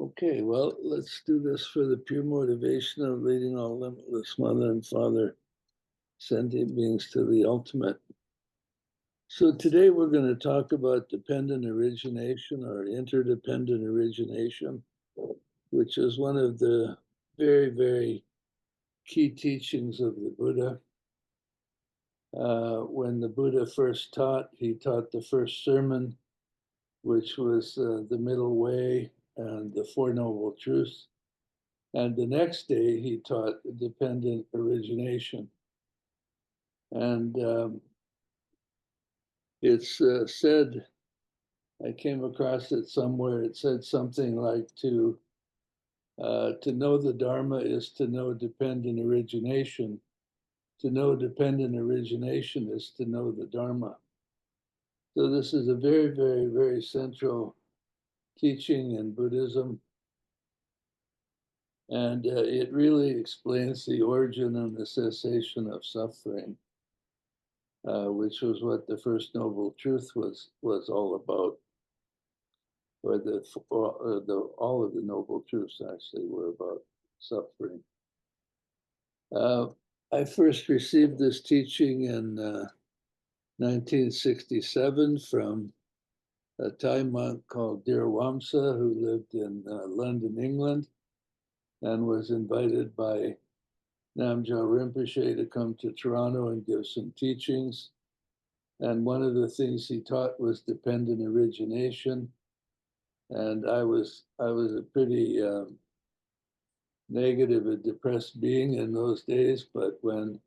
Okay, well, let's do this for the pure motivation of leading all limitless Mother and Father sentient beings to the ultimate. So today we're going to talk about dependent origination or interdependent origination, which is one of the very, very key teachings of the Buddha. When the Buddha first taught, he taught the first sermon, which was the middle way and the Four Noble Truths. And the next day, he taught dependent origination. And it's said, I came across it somewhere, it said something like to know the Dharma is to know dependent origination. To know dependent origination is to know the Dharma. So this is a very, very, very central teaching in Buddhism. And it really explains the origin and the cessation of suffering, which was what the First Noble Truth was all about, or all of the Noble Truths actually were about suffering. I first received this teaching in 1967 from a Thai monk called Dear Wamsa, who lived in London, England, and was invited by Namdak Rinpoche to come to Toronto and give some teachings. And one of the things he taught was dependent origination. And I was a pretty negative and depressed being in those days. But when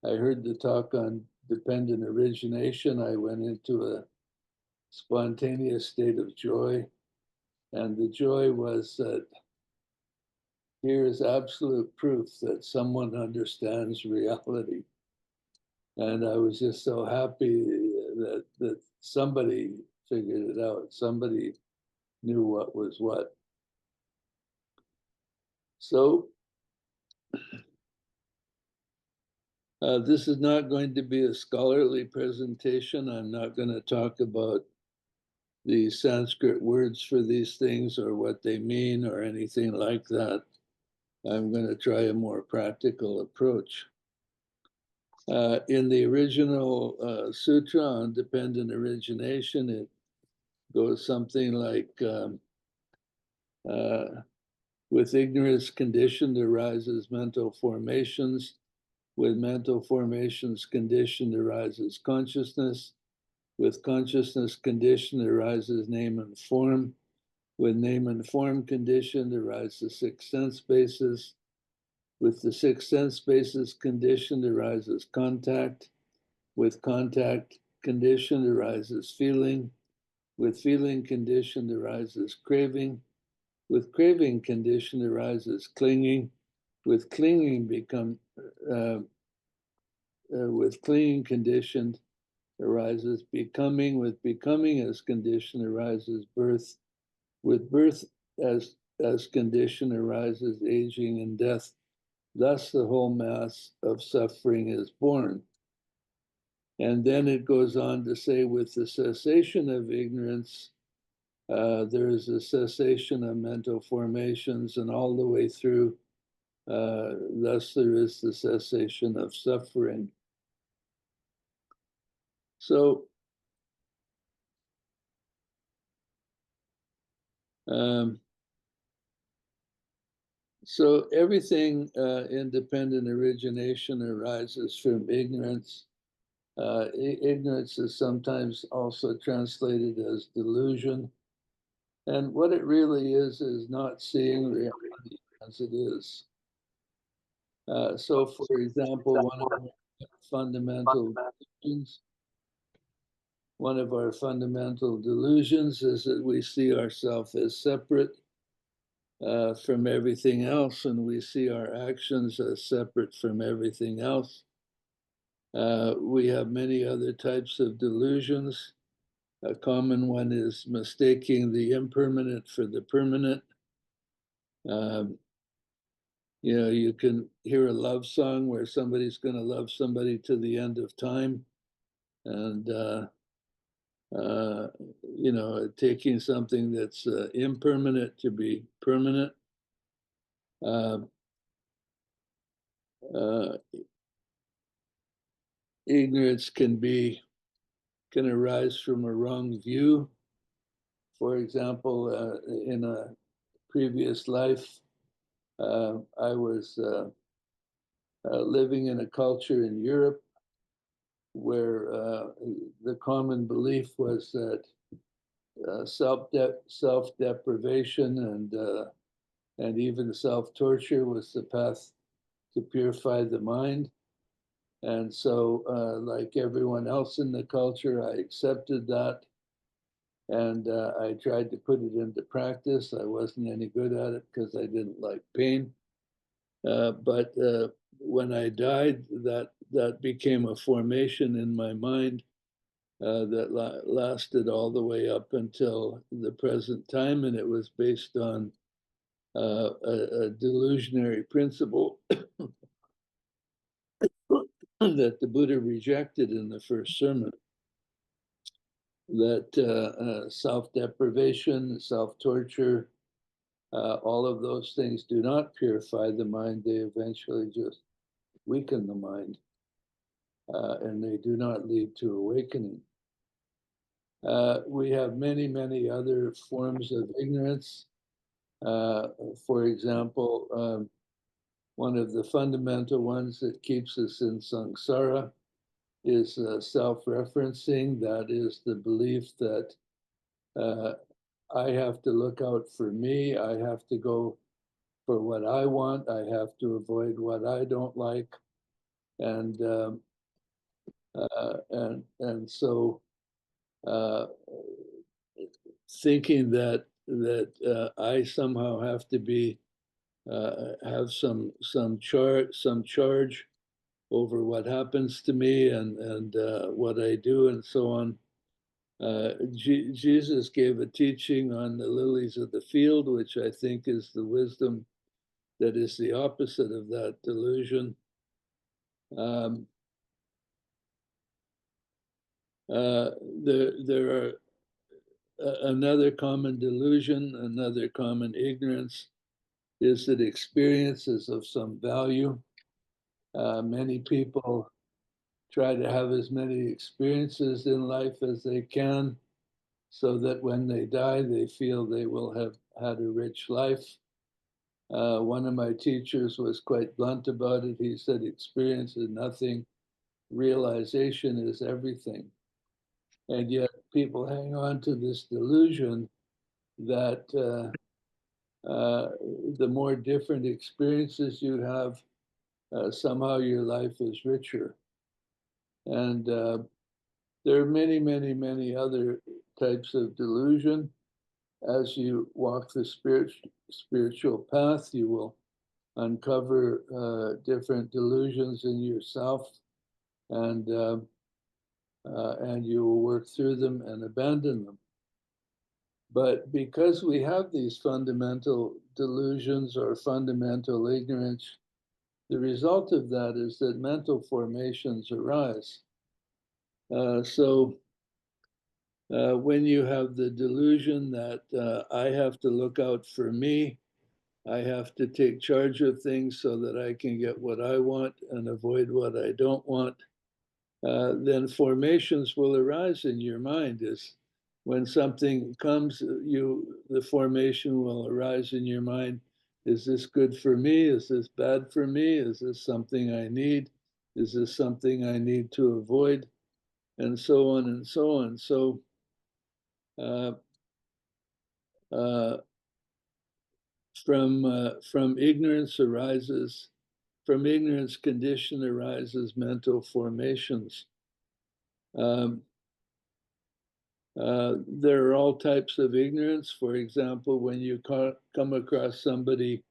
I heard the talk on dependent origination, I went into a spontaneous state of joy. And the joy was that here is absolute proof that someone understands reality. And I was just so happy that somebody figured it out. Somebody knew what was what. So this is not going to be a scholarly presentation. I'm not going to talk about the Sanskrit words for these things or what they mean or anything like that. I'm going to try a more practical approach. In the original sutra on dependent origination, it goes something like, with ignorance conditioned arises mental formations. With mental formations conditioned arises consciousness. With consciousness conditioned arises name and form. With name and form conditioned arises six sense bases. With the six sense bases conditioned arises contact. With contact conditioned arises feeling. With feeling conditioned arises craving. With craving conditioned arises clinging. With clinging with clinging conditioned arises becoming. With becoming as condition arises birth. With birth as condition arises aging and death. Thus the whole mass of suffering is born. And then it goes on to say, with the cessation of ignorance, there is a cessation of mental formations, and all the way through, thus there is the cessation of suffering. So, so everything independent origination arises from ignorance. Ignorance is sometimes also translated as delusion. And what it really is not seeing reality as it is. So, for example, one of our fundamental delusions is that we see ourselves as separate from everything else, and we see our actions as separate from everything else. We have many other types of delusions. A common one is mistaking the impermanent for the permanent. You can hear a love song where somebody's going to love somebody to the end of time. And uh, taking something that's impermanent to be permanent. Uh, uh, Ignorance can arise from a wrong view. For example, in a previous life, I was living in a culture in Europe where the common belief was that self-deprivation and even self-torture was the path to purify the mind. And so, like everyone else in the culture, I accepted that, and I tried to put it into practice. I wasn't any good at it because I didn't like pain. But when I died, that became a formation in my mind that lasted all the way up until the present time, and it was based on a delusionary principle that the Buddha rejected in the first sermon, that self-deprivation, self-torture, all of those things do not purify the mind. They eventually just weaken the mind, and they do not lead to awakening. We have many, many other forms of ignorance. For example, one of the fundamental ones that keeps us in samsara is self-referencing. That is the belief that uh, I have to look out for me. I have to go for what I want. I have to avoid what I don't like, and so uh, thinking that I somehow have to be have some charge over what happens to me and what I do and so on. Jesus gave a teaching on the lilies of the field, which I think is the wisdom that is the opposite of that delusion. Um, uh, there are another common delusion, another common ignorance is that experience is of some value. Many people try to have as many experiences in life as they can so that when they die, they feel they will have had a rich life. One of my teachers was quite blunt about it. He said, experience is nothing, realization is everything. And yet people hang on to this delusion that the more different experiences you have, somehow your life is richer. And there are many, many, many other types of delusion. As you walk the spiritual path, you will uncover different delusions in yourself, and you will work through them and abandon them. But because we have these fundamental delusions or fundamental ignorance, the result of that is that mental formations arise. So when you have the delusion that I have to look out for me, I have to take charge of things so that I can get what I want and avoid what I don't want, then formations will arise in your mind. Is when something comes, the formation will arise in your mind. Is this good for me? Is this bad for me? Is this something I need? Is this something I need to avoid? And so on and so on. So uh, uh, from ignorance arises, from ignorance condition arises mental formations. Um, there are all types of ignorance. For example, when you come across somebody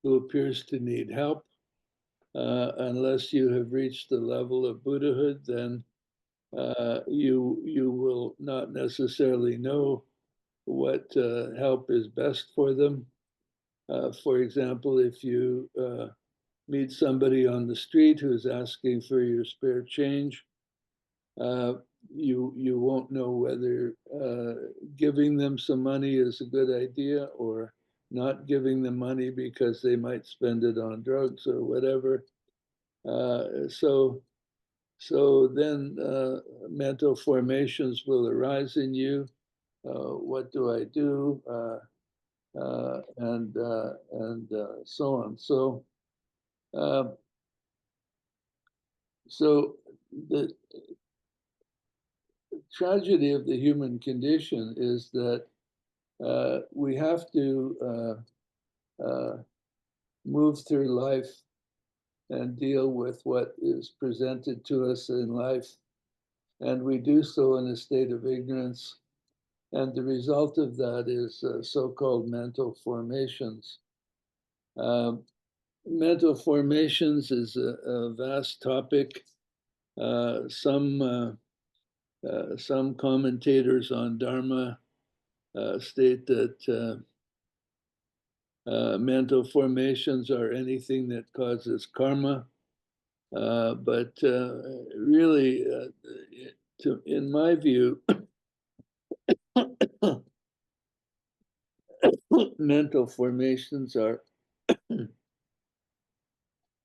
who appears to need help, unless you have reached the level of Buddhahood, then you will not necessarily know what help is best for them. For example, if you meet somebody on the street who's asking for your spare change, uh, you won't know whether giving them some money is a good idea or not giving them money because they might spend it on drugs or whatever. So then mental formations will arise in you. What do I do? And so on. Uh, so the tragedy of the human condition is that we have to move through life and deal with what is presented to us in life. And we do so in a state of ignorance. And the result of that is so-called mental formations. Um, Mental formations is a vast topic. Some commentators on Dharma state that mental formations are anything that causes karma. But really, in my view, mental formations are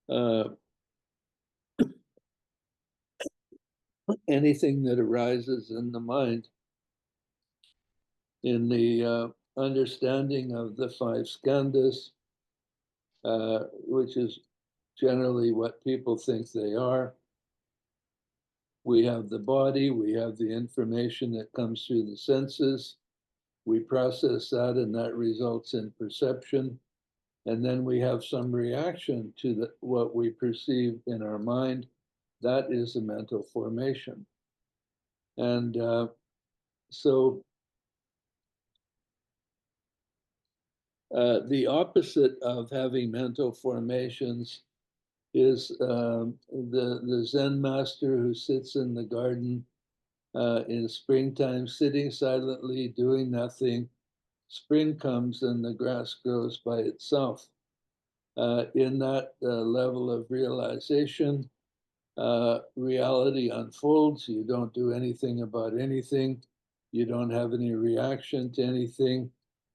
uh, anything that arises in the mind in the understanding of the five skandhas, which is generally what people think they are. We have the body, we have the information that comes through the senses, we process that, and that results in perception. And then we have some reaction to what we perceive in our mind. That is a mental formation. And so the opposite of having mental formations is the Zen master who sits in the garden in springtime, sitting silently, doing nothing. Spring comes and the grass grows by itself. In that level of realization, reality unfolds. You don't do anything about anything. You don't have any reaction to anything.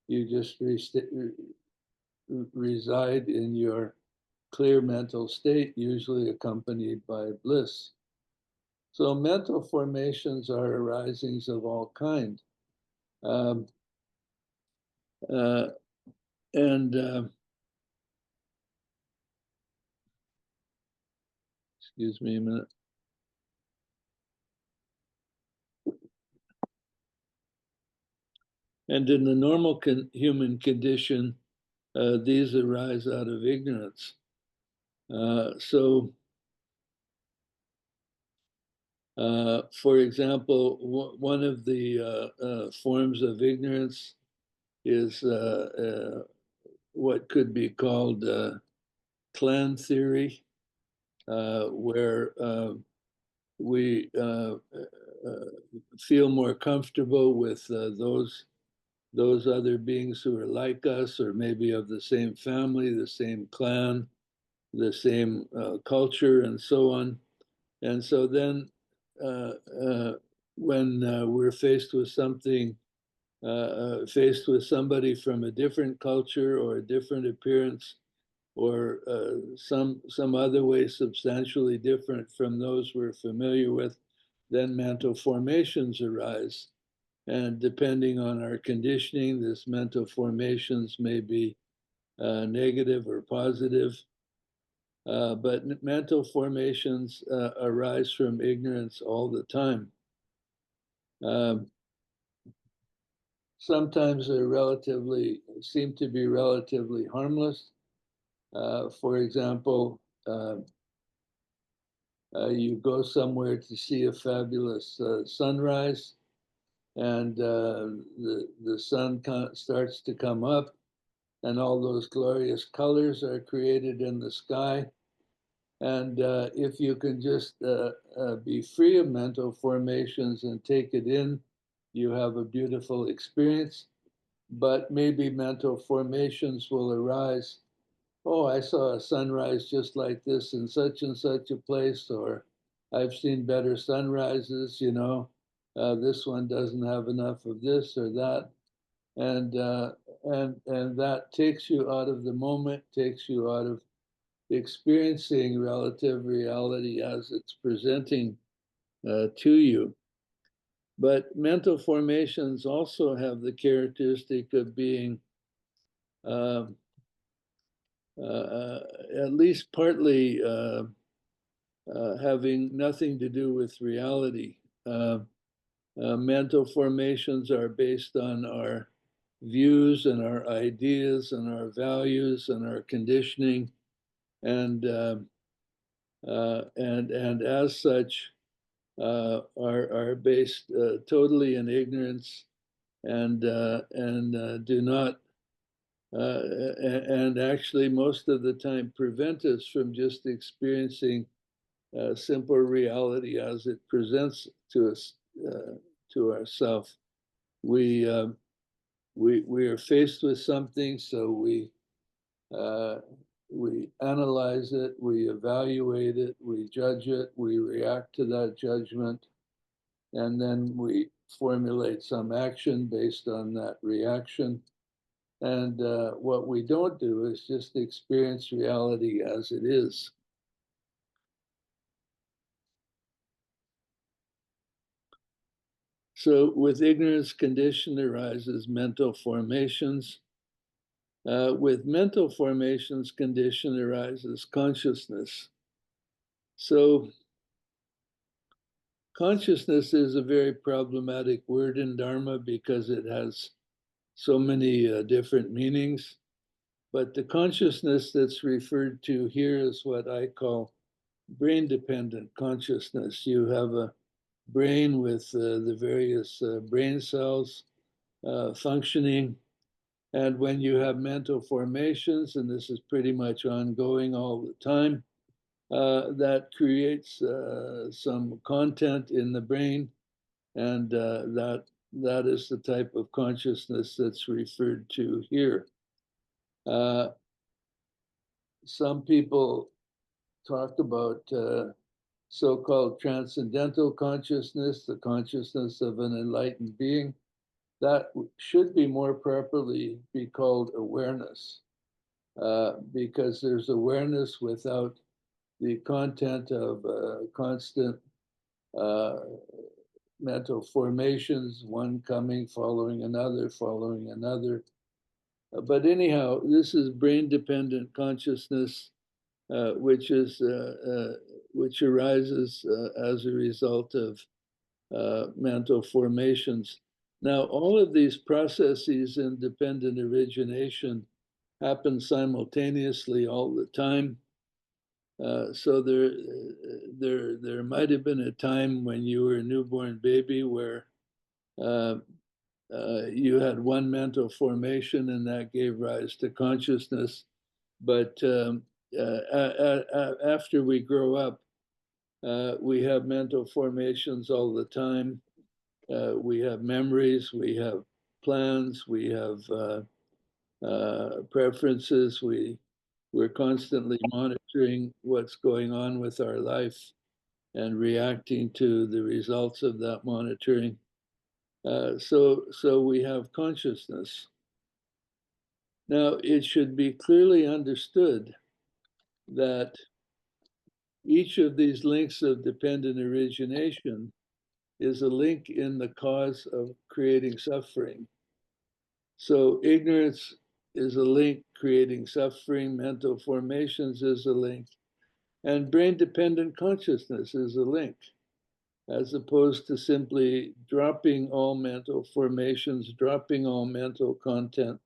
You just reside in your clear mental state, usually accompanied by bliss. So mental formations are arisings of all kind. Um, uh, and excuse me a minute. And in the normal human condition, these arise out of ignorance. So, for example, one of the forms of ignorance is what could be called clan theory, where we feel more comfortable with those other beings who are like us, or maybe of the same family, the same clan, the same culture, and so on. And so then, uh, uh, when we're faced with something, faced with somebody from a different culture or a different appearance, or some other way substantially different from those we're familiar with, then mental formations arise. And depending on our conditioning, this mental formations may be negative or positive. But mental formations arise from ignorance all the time. Um, Sometimes they seem to be relatively harmless. For example, you go somewhere to see a fabulous sunrise, and the sun starts to come up, and all those glorious colors are created in the sky. And if you can just be free of mental formations and take it in, you have a beautiful experience. But maybe mental formations will arise. Oh, I saw a sunrise just like this in such and such a place, or I've seen better sunrises, This one doesn't have enough of this or that, and that takes you out of the moment, takes you out of experiencing relative reality as it's presenting to you. But mental formations also have the characteristic of being uh, at least partly having nothing to do with reality. Mental formations are based on our views and our ideas and our values and our conditioning, and as such are based totally in ignorance and do not and actually most of the time prevent us from just experiencing simple reality as it presents to us, to ourselves. We are faced with something, so we analyze it, we evaluate it, we judge it, we react to that judgment, and then we formulate some action based on that reaction. And what we don't do is just experience reality as it is. So with ignorance condition arises mental formations. With mental formations condition arises consciousness. So consciousness is a very problematic word in Dharma because it has so many different meanings. But the consciousness that's referred to here is what I call brain-dependent consciousness. You have a brain with the various brain cells functioning. And when you have mental formations, and this is pretty much ongoing all the time, that creates some content in the brain, and that is the type of consciousness that's referred to here. Some people talk about so-called transcendental consciousness, the consciousness of an enlightened being. That should be more properly be called awareness, because there's awareness without the content of constant mental formations, one coming, following another, following another. But anyhow, this is brain-dependent consciousness, which arises as a result of mental formations. Now, all of these processes in dependent origination happen simultaneously all the time. So there might have been a time when you were a newborn baby where you had one mental formation and that gave rise to consciousness. But after we grow up, we have mental formations all the time. We have memories, we have plans, we have preferences. We're constantly monitoring what's going on with our life and reacting to the results of that monitoring. So we have consciousness. Now, it should be clearly understood that each of these links of dependent origination is a link in the cause of creating suffering. So ignorance is a link creating suffering, mental formations is a link, and brain-dependent consciousness is a link, as opposed to simply dropping all mental formations, dropping all mental content,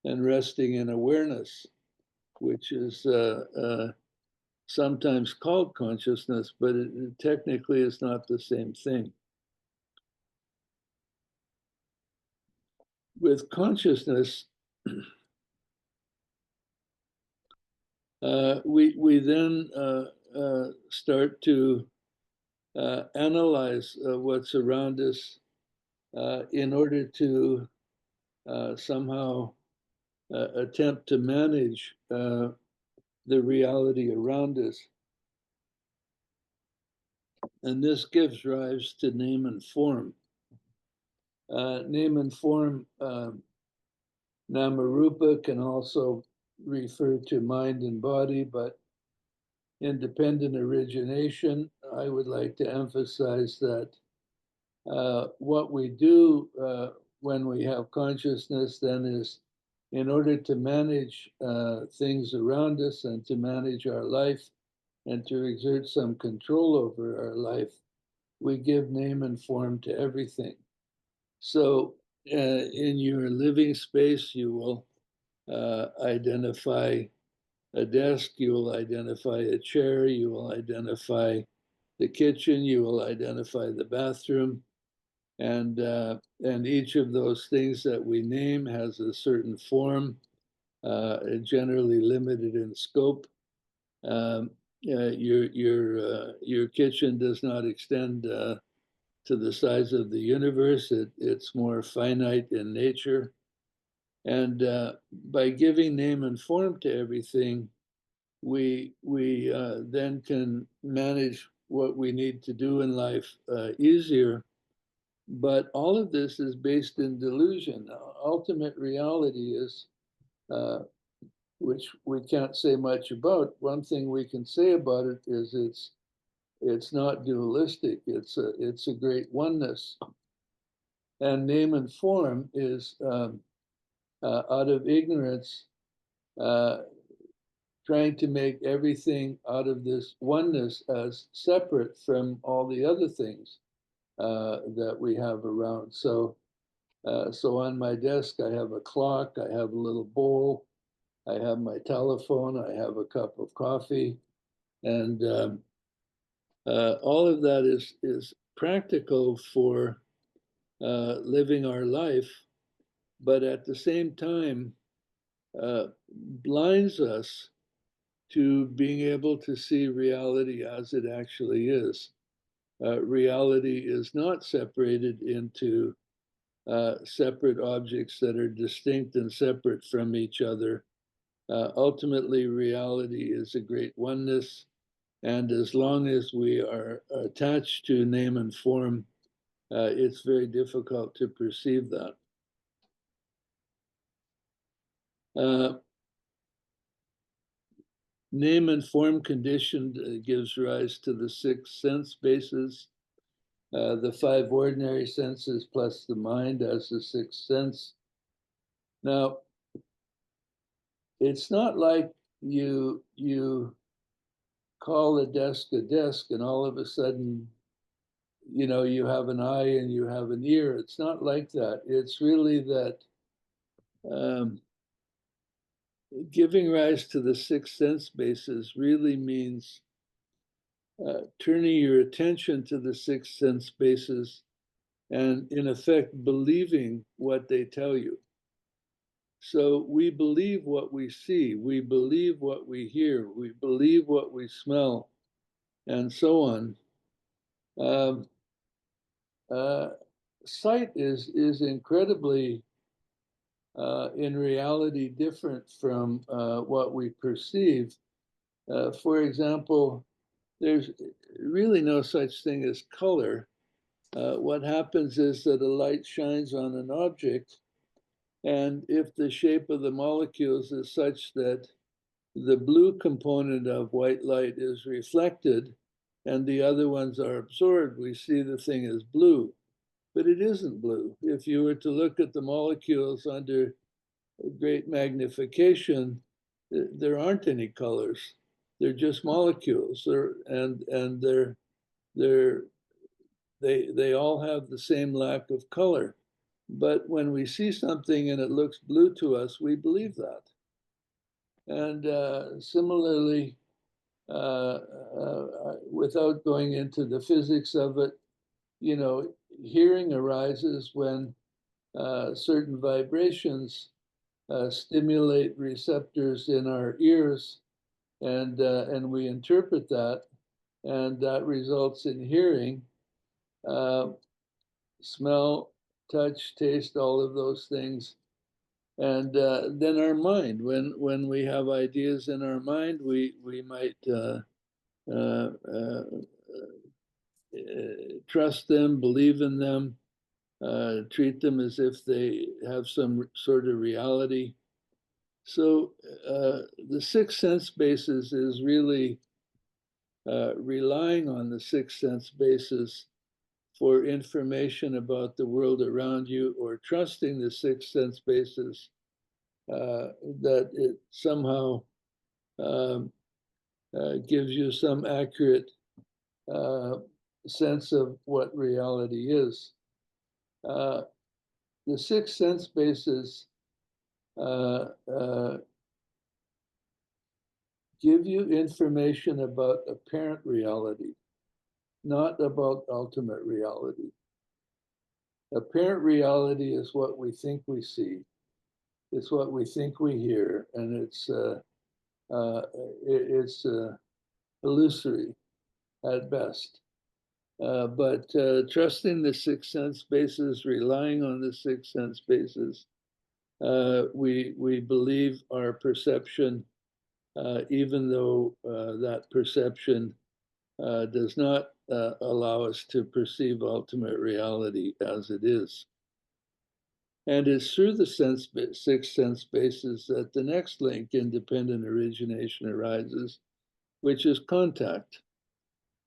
and resting in awareness, which is sometimes called consciousness, but it technically is not the same thing. With consciousness, we then start to analyze what's around us in order to somehow attempt to manage the reality around us. And this gives rise to name and form. Name and form, Namarupa, can also refer to mind and body, but independent origination, I would like to emphasize that what we do when we have consciousness then is, in order to manage things around us and to manage our life and to exert some control over our life, we give name and form to everything. So in your living space, you will identify a desk, you will identify a chair, you will identify the kitchen, you will identify the bathroom, and each of those things that we name has a certain form, generally limited in scope. Your kitchen does not extend to the size of the universe. It's more finite in nature. And by giving name and form to everything, we then can manage what we need to do in life easier. But all of this is based in delusion. Ultimate reality is, which we can't say much about. One thing we can say about it is it's not dualistic. It's a great oneness. And name and form is out of ignorance, trying to make everything out of this oneness as separate from all the other things that we have around. So on my desk, I have a clock, I have a little bowl, I have my telephone, I have a cup of coffee, and all of that is practical for living our life, but at the same time blinds us to being able to see reality as it actually is. Reality is not separated into separate objects that are distinct and separate from each other. Ultimately, reality is a great oneness. And as long as we are attached to name and form, it's very difficult to perceive that. Name and form conditioned gives rise to the 6 sense bases, the 5 ordinary senses plus the mind as the 6th sense. Now, it's not like you call a desk and all of a sudden, you have an eye and you have an ear. It's not like that. It's really that giving rise to the 6 sense bases really means turning your attention to the 6 sense bases and, in effect, believing what they tell you. So we believe what we see, we believe what we hear, we believe what we smell, and so on. Sight is incredibly, in reality, different from what we perceive. For example, there's really no such thing as color. What happens is that a light shines on an object, and if the shape of the molecules is such that the blue component of white light is reflected and the other ones are absorbed, we see the thing as blue. But it isn't blue. If you were to look at the molecules under great magnification, there aren't any colors. They're just molecules, and they all have the same lack of color. But when we see something and it looks blue to us, we believe that. And similarly, without going into the physics of it, hearing arises when certain vibrations stimulate receptors in our ears, and we interpret that, and that results in hearing, smell, touch, taste, all of those things. And then our mind, when we have ideas in our mind, we might trust them, believe in them, treat them as if they have some sort of reality. So the sixth sense basis is really relying on the sixth sense basis for information about the world around you, or trusting the sixth sense basis that it somehow um, gives you some accurate sense of what reality is. The sixth sense basis give you information about apparent reality, not about ultimate reality. Apparent reality is what we think we see. It's what we think we hear, and it's illusory at best. But trusting the sixth sense basis, relying on the sixth sense basis, we believe our perception, even though that perception does not allow us to perceive ultimate reality as it is. And it's through the sixth sense basis that the next link, independent origination, arises, which is contact.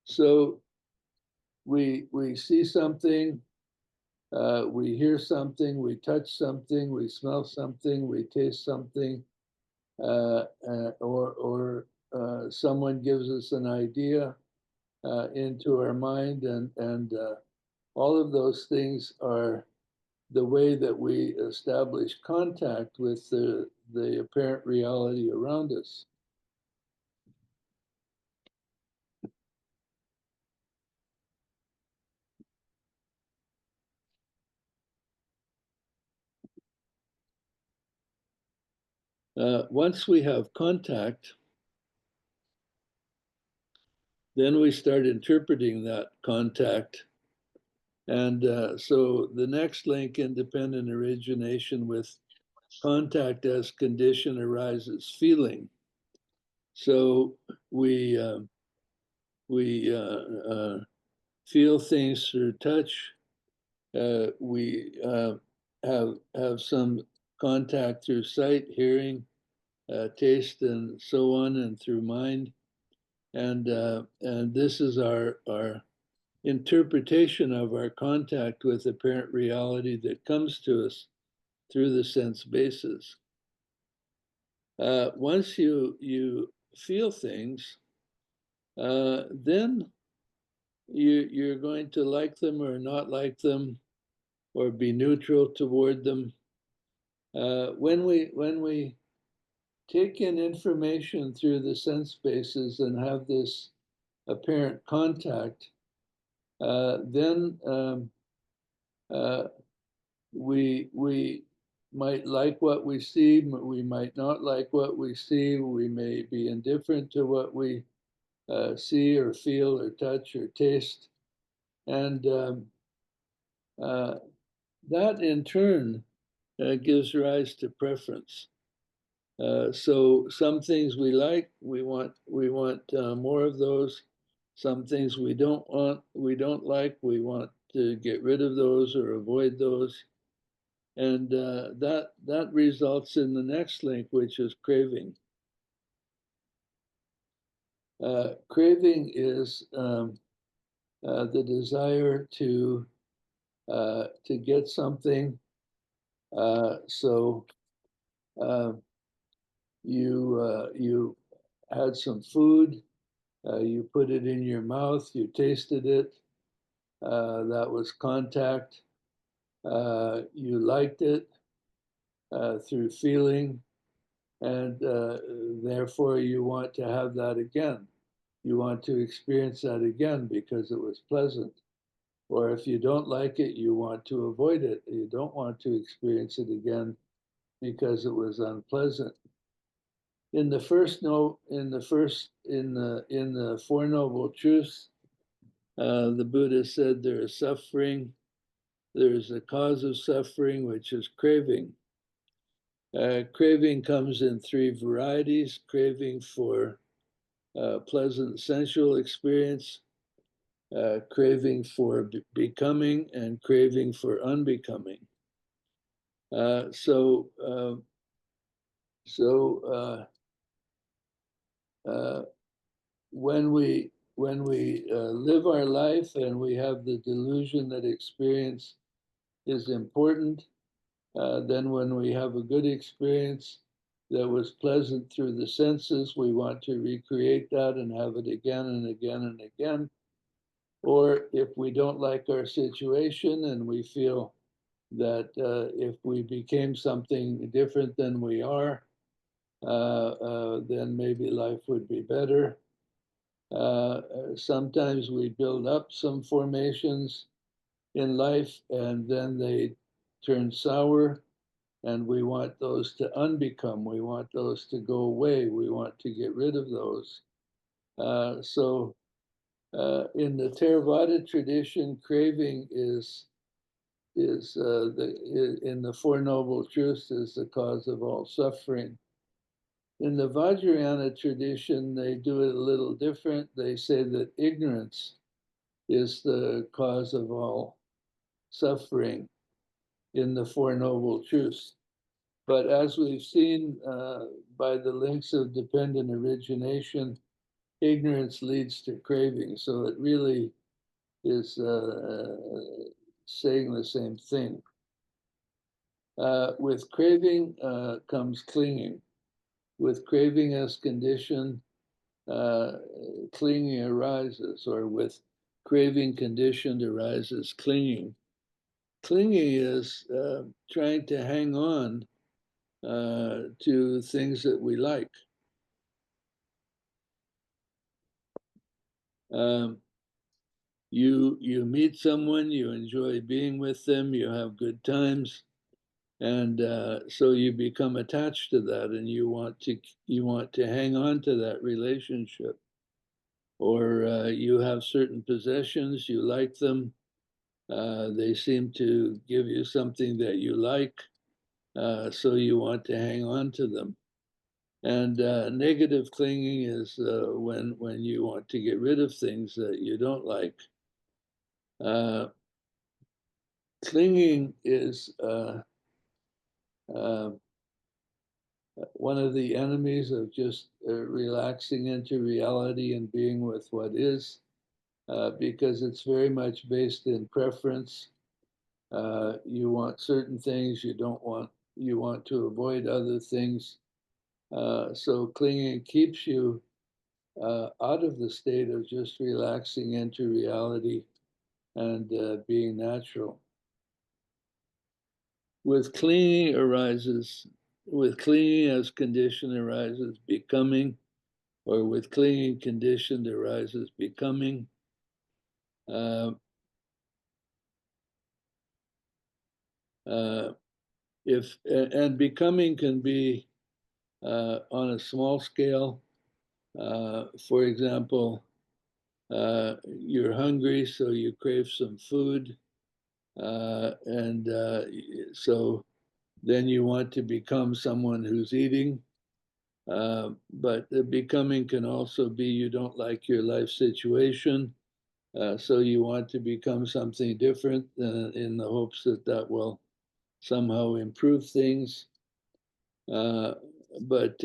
So we see something, we hear something, we touch something, we smell something, we taste something, or someone gives us an idea into our mind, and all of those things are the way that we establish contact with the apparent reality around us. Once we have contact, then we start interpreting that contact. And so the next link, independent origination, with contact as condition, arises feeling. So we feel things through touch. We have some contact through sight, hearing, taste, and so on, and through mind. And this is our interpretation of our contact with apparent reality that comes to us through the sense bases. Once you feel things, then you're going to like them or not like them, or be neutral toward them. When we take in information through the sense bases and have this apparent contact, then we might like what we see, we might not like what we see, we may be indifferent to what we see or feel or touch or taste. And that in turn gives rise to preference. So some things we like, we want more of those. Some things we don't like, we want to get rid of those or avoid those. And that results in the next link, which is craving. Craving is the desire to get something. So you had some food, you put it in your mouth, you tasted it. That was contact. You liked it through feeling, and therefore you want to have that again. You want to experience that again because it was pleasant. Or if you don't like it, you want to avoid it. You don't want to experience it again because it was unpleasant. In the Four Noble Truths, the Buddha said there is suffering. There is a cause of suffering, which is craving. Craving comes in three varieties: craving for pleasant sensual experience, craving for becoming and craving for unbecoming. Uh, so uh, so when we live our life and we have the delusion that experience is important, then when we have a good experience that was pleasant through the senses, we want to recreate that and have it again and again and again. Or if we don't like our situation and we feel that if we became something different than we are, then maybe life would be better. Sometimes we build up some formations in life and then they turn sour, and we want those to unbecome. We want those to go away. We want to get rid of those. So in the Theravada tradition, craving in the Four Noble Truths is the cause of all suffering. In the Vajrayana tradition, they do it a little different. They say that ignorance is the cause of all suffering in the Four Noble Truths. But as we've seen by the links of dependent origination, ignorance leads to craving. So it really is saying the same thing. With craving comes clinging. With craving as condition, clinging arises, or with craving conditioned arises clinging. Clinging is trying to hang on to things that we like. Um, you meet someone, you enjoy being with them, you have good times, and so you become attached to that, and you want to hang on to that relationship. Or you have certain possessions, you like them, they seem to give you something that you like, so you want to hang on to them. And negative clinging is when you want to get rid of things that you don't like. Uh, Clinging is uh, one of the enemies of just relaxing into reality and being with what is, because it's very much based in preference. You want certain things, you want to avoid other things. So clinging keeps you out of the state of just relaxing into reality and being natural. With clinging as condition arises becoming, or with clinging conditioned arises becoming. Uh, uh, and becoming can be on a small scale. For example, you're hungry, so you crave some food, and so then you want to become someone who's eating. But the becoming can also be you don't like your life situation, so you want to become something different in the hopes that that will somehow improve things. Uh, but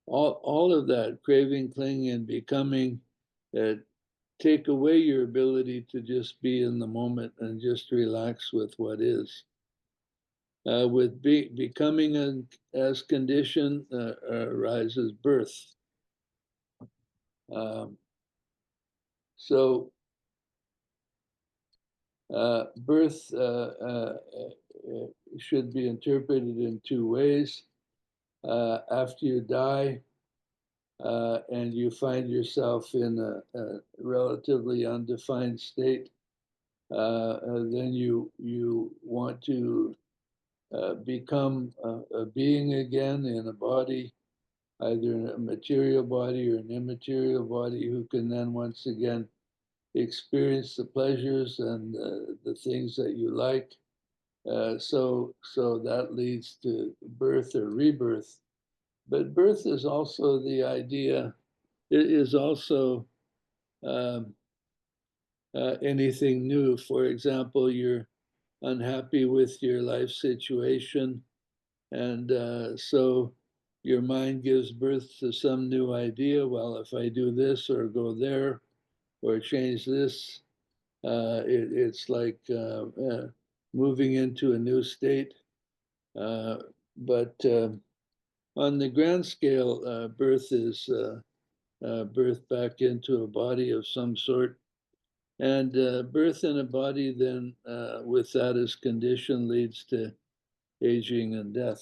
all of that, craving, clinging, and becoming, uh, take away your ability to just be in the moment and just relax with what is. With becoming as condition arises birth. Um, so birth should be interpreted in two ways. After you die and you find yourself in a relatively undefined state, then you want to become a being again in a body, either a material body or an immaterial body, who can then once again experience the pleasures and the things that you like. So that leads to birth or rebirth. But birth is also the idea, it is also um, anything new. For example, you're unhappy with your life situation, and so your mind gives birth to some new idea. Well, if I do this or go there or change this, it's like moving into a new state. But on the grand scale, birth is birth back into a body of some sort. And birth in a body then, with that as condition, leads to aging and death.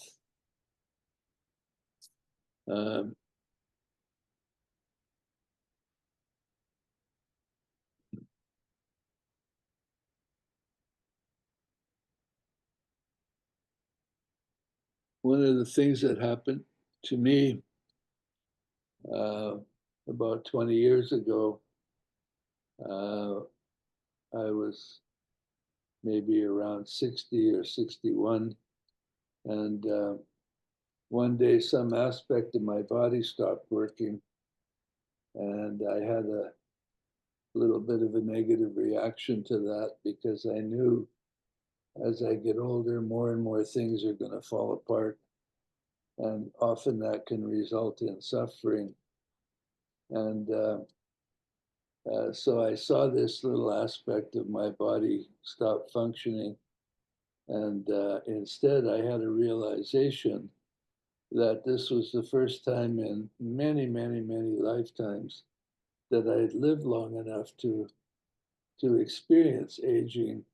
Um, One of the things that happened to me uh, about 20 years ago, uh, I was maybe around 60 or 61, and one day some aspect of my body stopped working, and I had a little bit of a negative reaction to that because I knew as I get older, more and more things are going to fall apart. And often that can result in suffering. And so I saw this little aspect of my body stop functioning. And instead, I had a realization that this was the first time in many, many, many lifetimes that I had lived long enough to experience aging.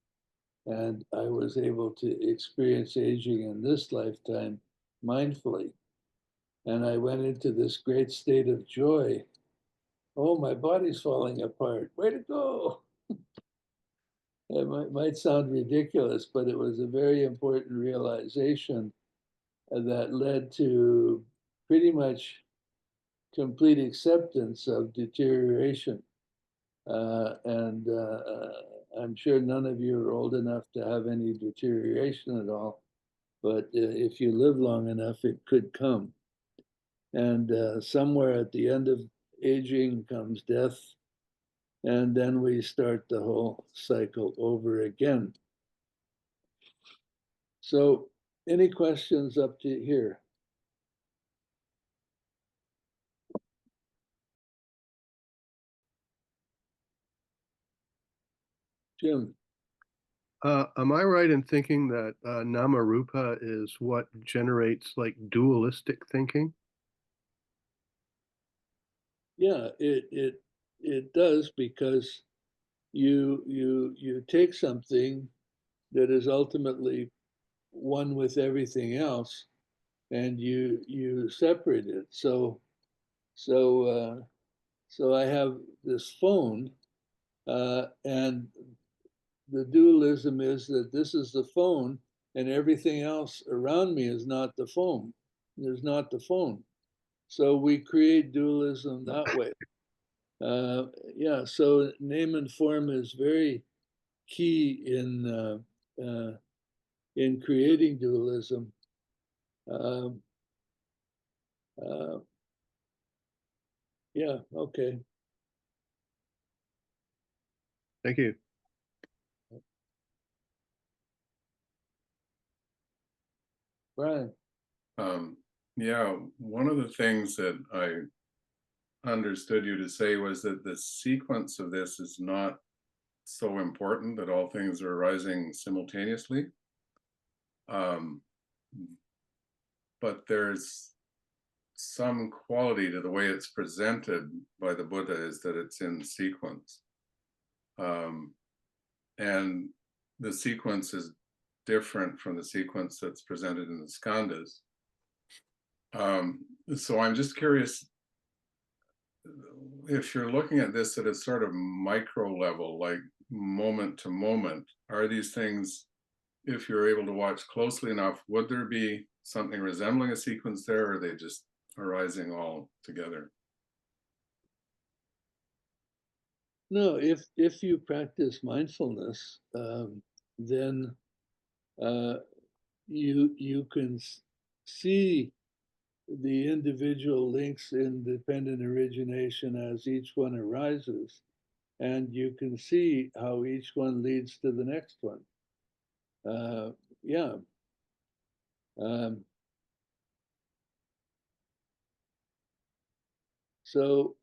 And I was able to experience aging in this lifetime mindfully. And I went into this great state of joy. Oh, my body's falling apart. Way to go. It might sound ridiculous, but it was a very important realization that led to pretty much complete acceptance of deterioration. And I'm sure none of you are old enough to have any deterioration at all, but if you live long enough, it could come. And somewhere at the end of aging comes death, and then we start the whole cycle over again. So, any questions up to here? Jim? Am I right in thinking that Namarupa is what generates like dualistic thinking? Yeah, it does, because you take something that is ultimately one with everything else, and you separate it. So so I have this phone, and the dualism is that this is the phone, and everything else around me is not the phone. There's not the phone. So we create dualism that way. Yeah, so name and form is very key in creating dualism. Um, uh, yeah, okay. Thank you. Brian? Um, yeah, one of the things that I understood you to say was that the sequence of this is not so important, that all things are arising simultaneously. Um, but there's some quality to the way it's presented by the Buddha, is that it's in sequence. And the sequence is different from the sequence that's presented in the skandhas. So I'm just curious, if you're looking at this at a sort of micro level, like moment to moment, are these things, if you're able to watch closely enough, would there be something resembling a sequence there, or are they just arising all together? No, if you practice mindfulness, then uh, you can see the individual links in dependent origination as each one arises, and you can see how each one leads to the next one. Yeah. So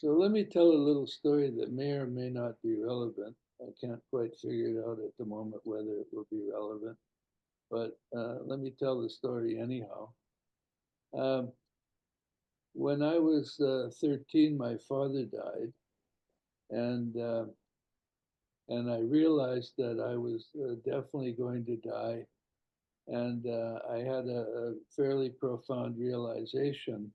let me tell a little story that may or may not be relevant. I can't quite figure it out at the moment whether it will be relevant, but let me tell the story anyhow. When I was 13, my father died, and I realized that I was definitely going to die, and I had a fairly profound realization.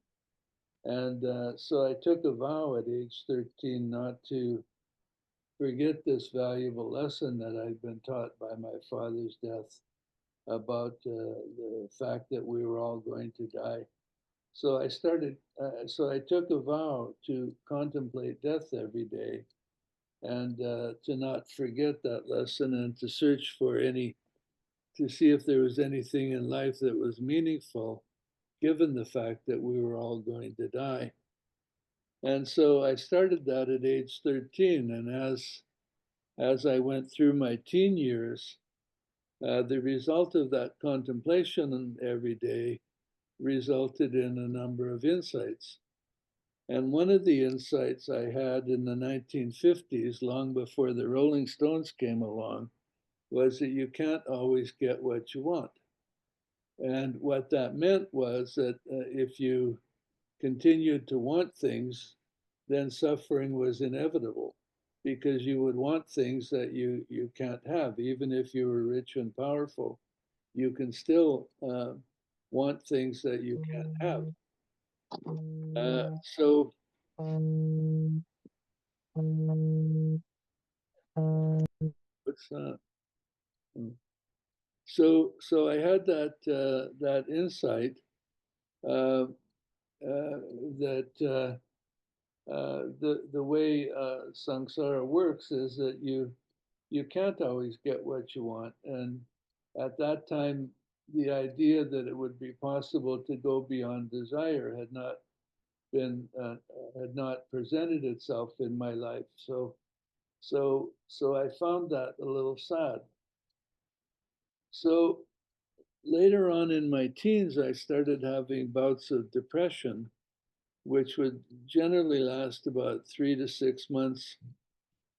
And so I took a vow at age 13 not to forget this valuable lesson that I'd been taught by my father's death about the fact that we were all going to die. So I took a vow to contemplate death every day and to not forget that lesson and to search for to see if there was anything in life that was meaningful, given the fact that we were all going to die. And so I started that at age 13. And as I went through my teen years, the result of that contemplation every day resulted in a number of insights. And one of the insights I had in the 1950s, long before the Rolling Stones came along, was that you can't always get what you want. And what that meant was that if you continued to want things, then suffering was inevitable because you would want things that you can't have. Even if you were rich and powerful, you can still want things that you can't have. So what's that? So I had that insight uh, that the way samsara works is that you can't always get what you want, and at that time, the idea that it would be possible to go beyond desire had not presented itself in my life. So I found that a little sad. So later on in my teens, I started having bouts of depression, which would generally last about 3 to 6 months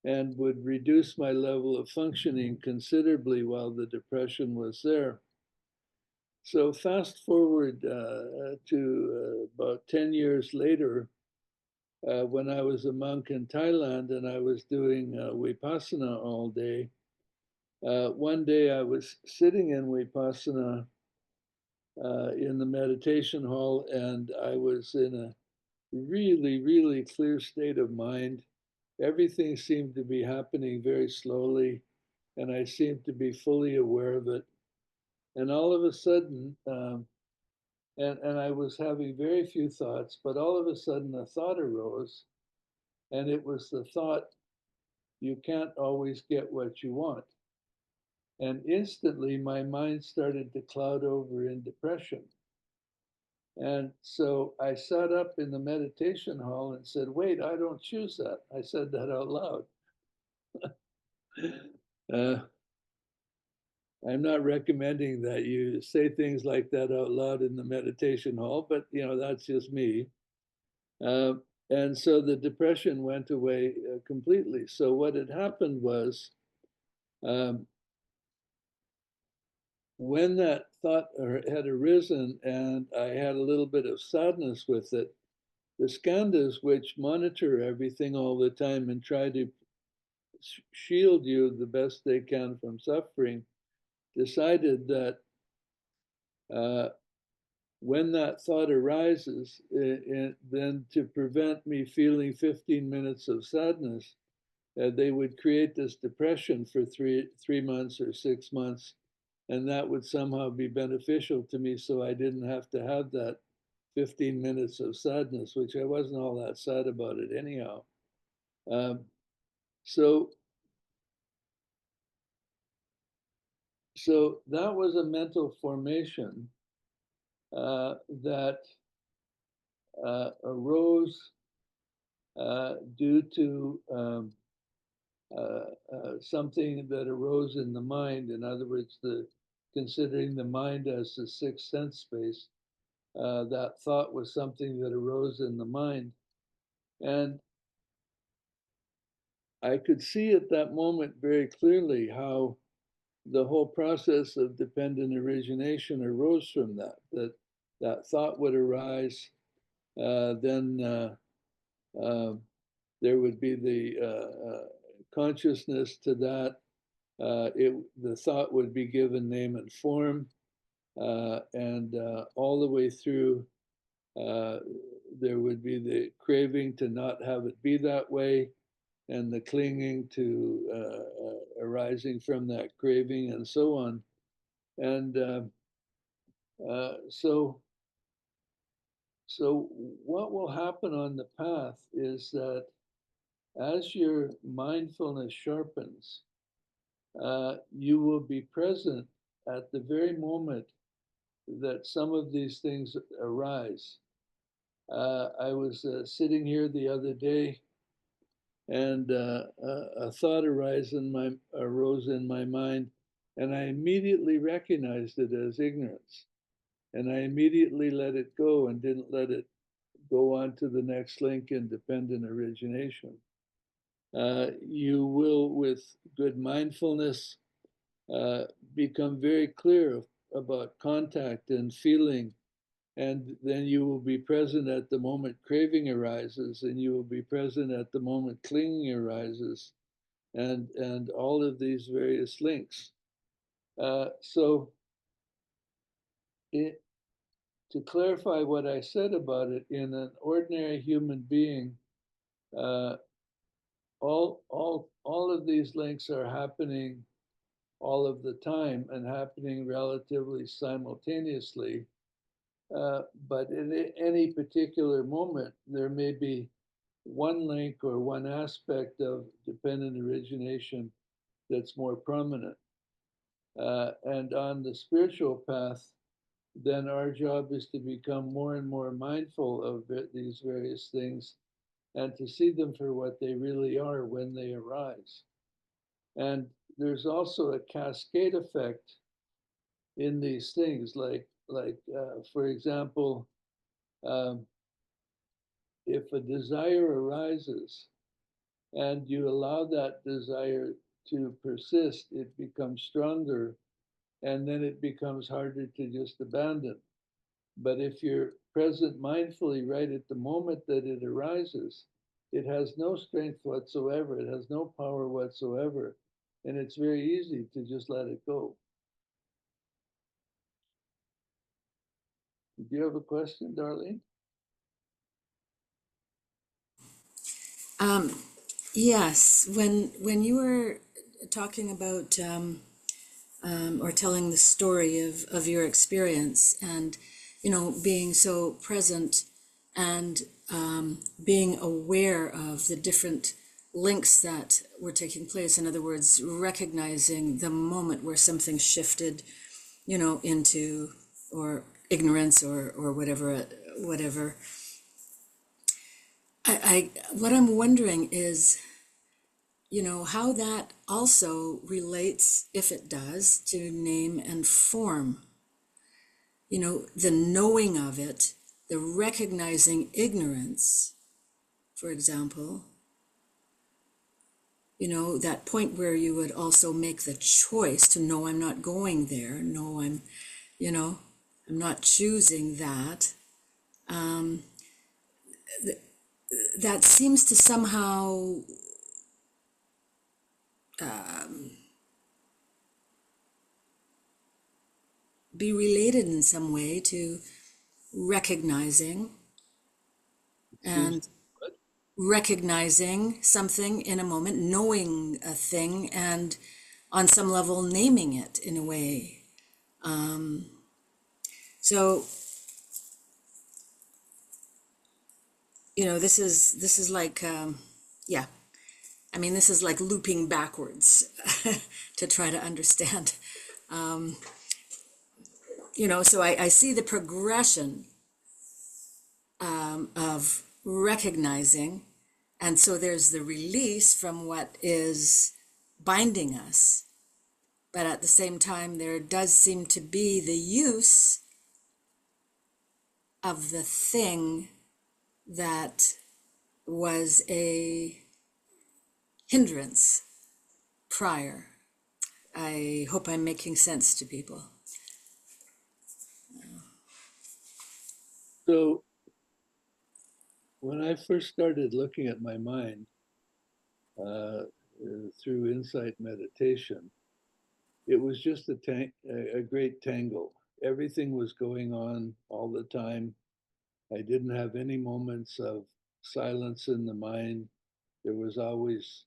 and would reduce my level of functioning considerably while the depression was there. So fast forward to about 10 years later, when I was a monk in Thailand and I was doing Vipassana all day. One day I was sitting in Vipassana in the meditation hall, and I was in a really, really clear state of mind. Everything seemed to be happening very slowly, and I seemed to be fully aware of it. And all of a sudden, and I was having very few thoughts, but all of a sudden a thought arose, and it was the thought, you can't always get what you want. And instantly my mind started to cloud over in depression. And so I sat up in the meditation hall and said, wait, I don't choose that. I said that out loud. uh, I'm not recommending that you say things like that out loud in the meditation hall, but that's just me. Uh, and so the depression went away completely. So what had happened was, um, when that thought had arisen and I had a little bit of sadness with it, the skandhas, which monitor everything all the time and try to shield you the best they can from suffering, decided that uh, when that thought arises, then to prevent me feeling 15 minutes of sadness, they would create this depression for three months or 6 months, and that would somehow be beneficial to me, so I didn't have to have that 15 minutes of sadness, which I wasn't all that sad about it anyhow. Um, so that was a mental formation that arose due to something that arose in the mind. In other words, considering the mind as the sixth sense space, that thought was something that arose in the mind. And I could see at that moment very clearly how the whole process of dependent origination arose from that thought would arise, then there would be the consciousness to that. The thought would be given name and form, and all the way through, there would be the craving to not have it be that way, and the clinging to arising from that craving, and so on. And so what will happen on the path is that as your mindfulness sharpens, you will be present at the very moment that some of these things arise. I was sitting here the other day, and a thought arose in my mind, and I immediately recognized it as ignorance. And I immediately let it go and didn't let it go on to the next link in dependent origination. You will, with good mindfulness, become very clear about contact and feeling, and then you will be present at the moment craving arises, and you will be present at the moment clinging arises, and all of these various links. So to clarify what I said about it, in an ordinary human being, all of these links are happening all of the time and happening relatively simultaneously. But in any particular moment, there may be one link or one aspect of dependent origination that's more prominent. And on the spiritual path, then our job is to become more and more mindful of these various things and to see them for what they really are when they arise. And there's also a cascade effect in these things, like for example, if a desire arises and you allow that desire to persist, it becomes stronger, and then it becomes harder to just abandon. But if you're present mindfully right at the moment that it arises, it has no strength whatsoever, it has no power whatsoever, and it's very easy to just let it go. Do you have a question, Darlene? Yes, when you were talking about or telling the story of your experience, and being so present and being aware of the different links that were taking place. In other words, recognizing the moment where something shifted, into or ignorance or whatever. I what I'm wondering is, how that also relates, if it does, to name and form. The knowing of it, the recognizing ignorance, for example, that point where you would also make the choice to know I'm not going there, no, I'm not choosing that. That seems to somehow be related in some way to recognizing and recognizing something in a moment, knowing a thing, and on some level naming it in a way. So this is like this is like looping backwards to try to understand. So I see the progression of recognizing. And so there's the release from what is binding us. But at the same time, there does seem to be the use of the thing that was a hindrance prior. I hope I'm making sense to people. So when I first started looking at my mind through insight meditation, it was just a great tangle. Everything was going on all the time. I didn't have any moments of silence in the mind. There was always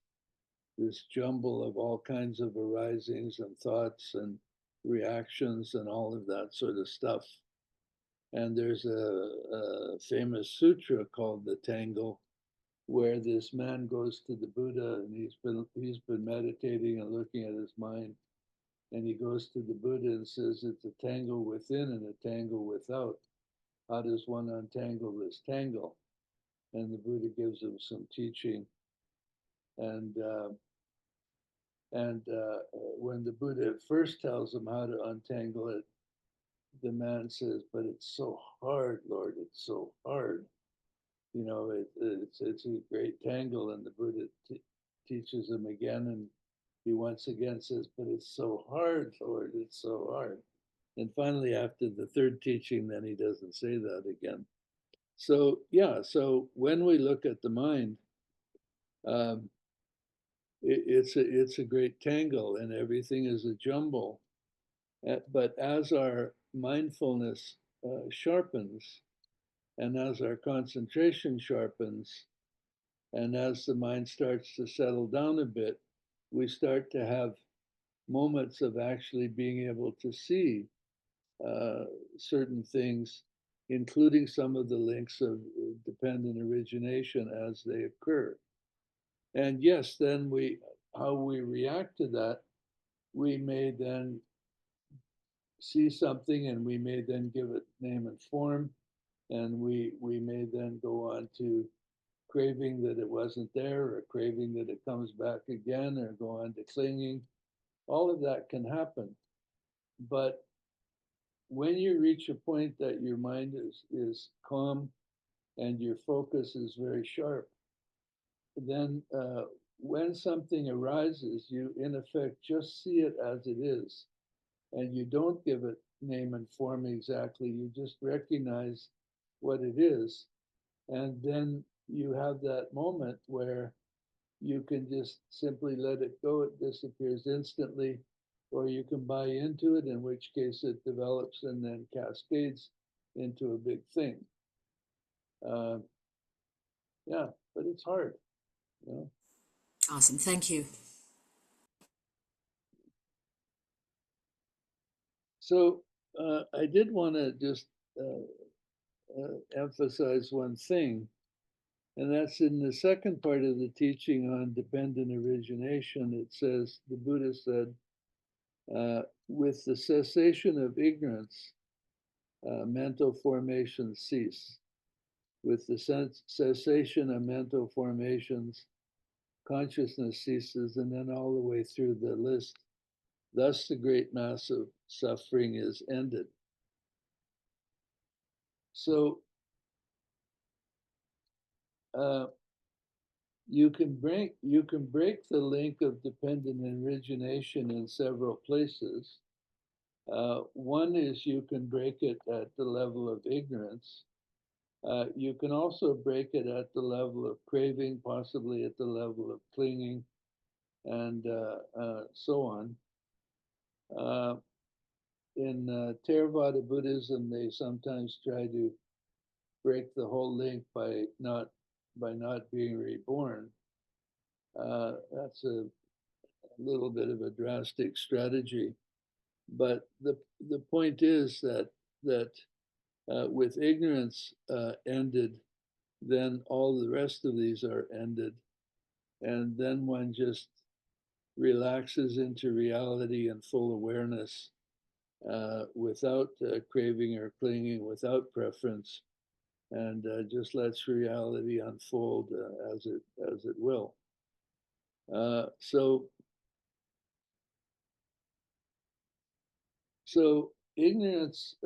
this jumble of all kinds of arisings and thoughts and reactions and all of that sort of stuff. And there's a famous sutra called the Tangle, where this man goes to the Buddha and he's been meditating and looking at his mind. And he goes to the Buddha and says, it's a tangle within and a tangle without. How does one untangle this tangle? And the Buddha gives him some teaching. And when the Buddha first tells him how to untangle it, the man says, but it's so hard, Lord, it's so hard. You know, it's a great tangle. And the Buddha teaches him again, and he once again says, but it's so hard, Lord, it's so hard. And finally, after the third teaching, then he doesn't say that again. So, yeah, so when we look at the mind, it's a great tangle and everything is a jumble. But as our mindfulness sharpens, and as our concentration sharpens, and as the mind starts to settle down a bit, we start to have moments of actually being able to see certain things, including some of the links of dependent origination as they occur. And yes, then how we react to that, we may then see something and we may then give it name and form, and we may then go on to craving that it wasn't there, or craving that it comes back again, or go on to clinging. All of that can happen. But when you reach a point that your mind is calm and your focus is very sharp, then when something arises, you in effect just see it as it is, and you don't give it name and form exactly. You just recognize what it is, and then you have that moment where you can just simply let it go. It disappears instantly, or you can buy into it, in which case it develops and then cascades into a big thing. Yeah, but it's hard, you know. Awesome. Thank you. So I did want to just emphasize one thing, and that's in the second part of the teaching on dependent origination. It says, the Buddha said, with the cessation of ignorance, mental formations cease. With the cessation of mental formations, consciousness ceases, and then all the way through the list. Thus, the great mass of suffering is ended. So, you can break the link of dependent origination in several places. One is you can break it at the level of ignorance. You can also break it at the level of craving, possibly at the level of clinging, and so on. In Theravada Buddhism, they sometimes try to break the whole link by not being reborn. That's a little bit of a drastic strategy, but the point is that with ignorance ended, then all the rest of these are ended, and then one just relaxes into reality and full awareness, without craving or clinging, without preference, and just lets reality unfold as it will. So ignorance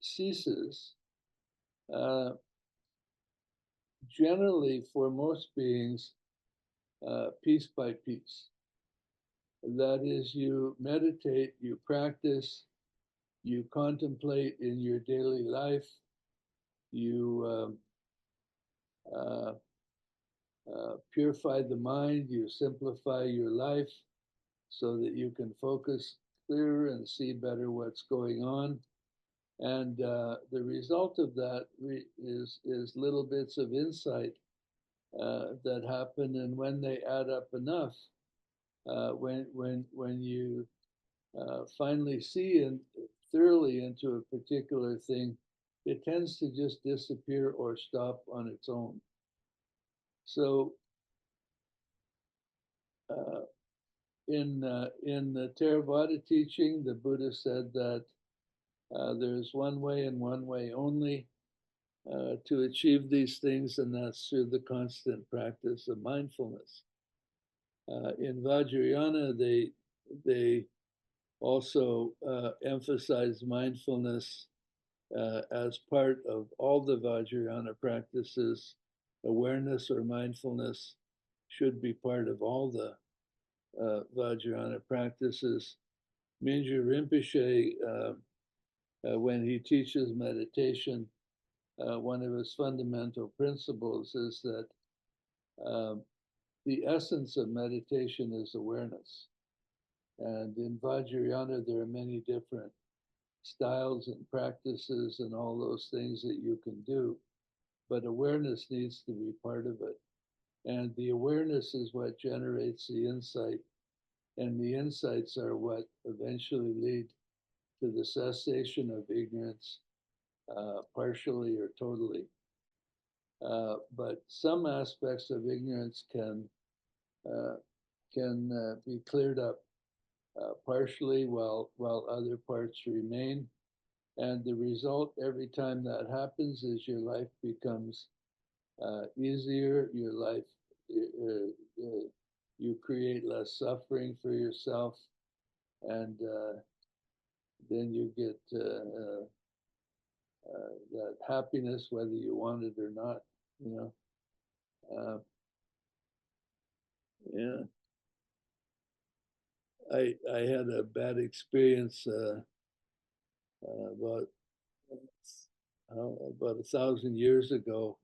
ceases generally for most beings piece by piece. That is, you meditate, you practice, you contemplate in your daily life, you purify the mind, you simplify your life so that you can focus clearer and see better what's going on. And the result of that is little bits of insight that happen, and when they add up enough, when you finally see and thoroughly into a particular thing, it tends to just disappear or stop on its own. So in the Theravada teaching, the Buddha said that there's one way and one way only to achieve these things, and that's through the constant practice of mindfulness. In Vajrayana, they also emphasize mindfulness as part of all the Vajrayana practices. Awareness or mindfulness should be part of all the Vajrayana practices. Mingyur Rinpoche, when he teaches meditation, one of his fundamental principles is that the essence of meditation is awareness. And in Vajrayana, there are many different styles and practices and all those things that you can do, but awareness needs to be part of it. And the awareness is what generates the insight, and the insights are what eventually lead to the cessation of ignorance, partially or totally. But some aspects of ignorance can be cleared up partially while other parts remain. And the result every time that happens is your life becomes easier, your life, you create less suffering for yourself, and then you get that happiness whether you want it or not, you know. Yeah. I had a bad experience about 1,000 years ago.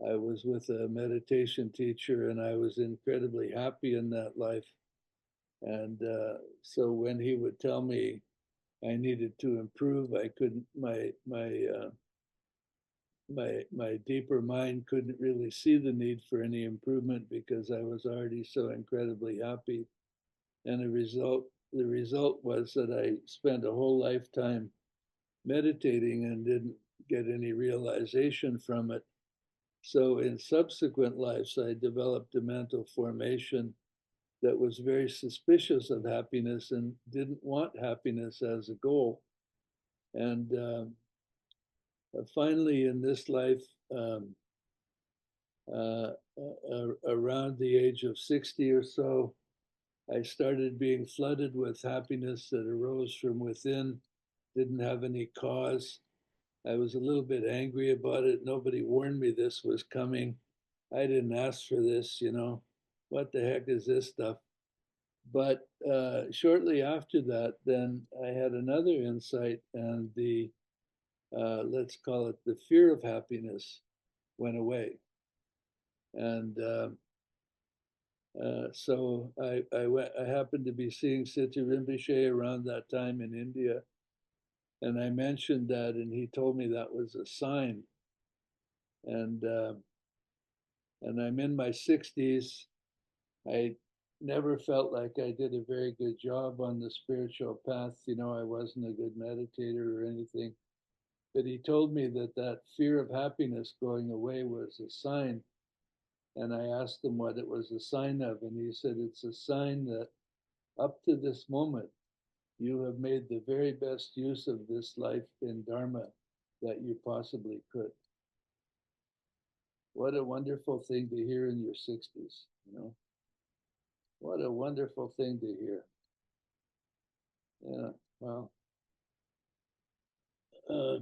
I was with a meditation teacher, and I was incredibly happy in that life. And so when he would tell me I needed to improve, I couldn't. My deeper mind couldn't really see the need for any improvement because I was already so incredibly happy. And the result was that I spent a whole lifetime meditating and didn't get any realization from it. So in subsequent lives, I developed a mental formation that was very suspicious of happiness and didn't want happiness as a goal. And finally, in this life, around the age of 60 or so, I started being flooded with happiness that arose from within, didn't have any cause. I was a little bit angry about it. Nobody warned me this was coming. I didn't ask for this, you know. What the heck is this stuff? But shortly after that, then I had another insight, and the, let's call it the fear of happiness, went away. And so I happened to be seeing Sidney Rinpoche around that time in India. And I mentioned that, and he told me that was a sign. And I'm in my 60s. I never felt like I did a very good job on the spiritual path. You know, I wasn't a good meditator or anything. But he told me that fear of happiness going away was a sign. And I asked him what it was a sign of. And he said, it's a sign that up to this moment, you have made the very best use of this life in Dharma that you possibly could. what a wonderful thing to hear in your 60s, you know? What a wonderful thing to hear. Yeah, well, uh,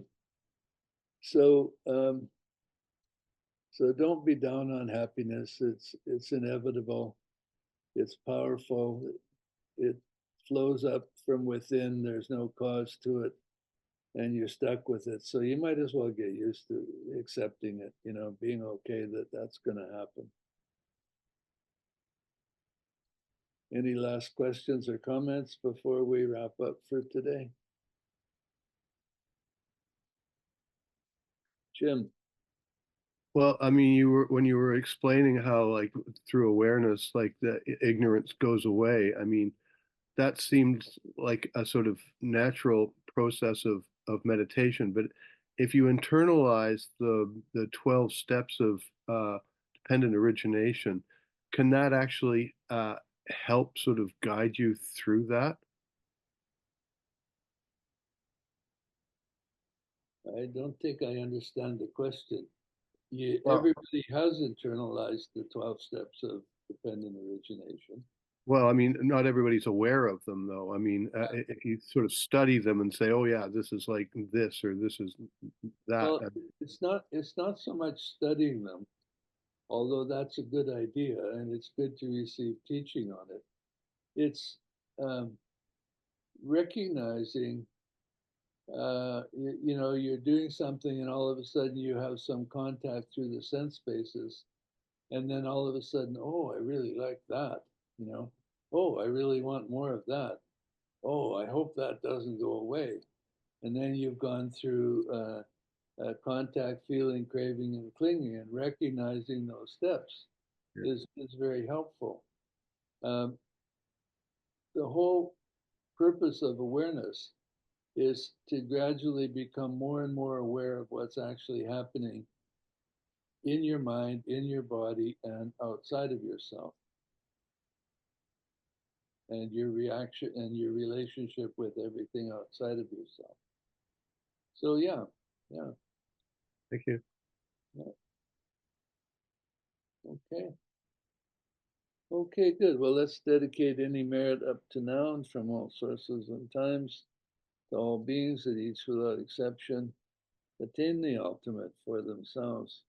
so so don't be down on happiness. It's inevitable. It's powerful. It flows up from within. There's no cause to it, and you're stuck with it. So you might as well get used to accepting it. You know, being okay that that's going to happen. Any last questions or comments before we wrap up for today? Jim. Well, I mean, you were when you were explaining how like through awareness, like the ignorance goes away. I mean, that seemed like a sort of natural process of meditation. But if you internalize the 12 steps of dependent origination, can that actually help sort of guide you through that? I don't think I understand the question. Well, Everybody has internalized the 12 steps of dependent origination. well, I mean, not everybody's aware of them, though. I mean, if you sort of study them and say, "Oh, yeah, this is like this or this is that," Well, it's not so much studying them, although that's a good idea and it's good to receive teaching on it. It's um, recognizing, you know, you're doing something and all of a sudden you have some contact through the sense spaces, and then all of a sudden, oh, I really like that, you know, oh, I really want more of that. Oh, I hope that doesn't go away. And then you've gone through contact, feeling, craving, and clinging, and recognizing those steps yeah, is very helpful. Um, the whole purpose of awareness is to gradually become more and more aware of what's actually happening in your mind, in your body, and outside of yourself, and your reaction and your relationship with everything outside of yourself. So yeah, yeah, thank you. yeah. Okay. Okay, good. Well, let's dedicate any merit up to now and from all sources and times to all beings that each without exception attain the ultimate for themselves.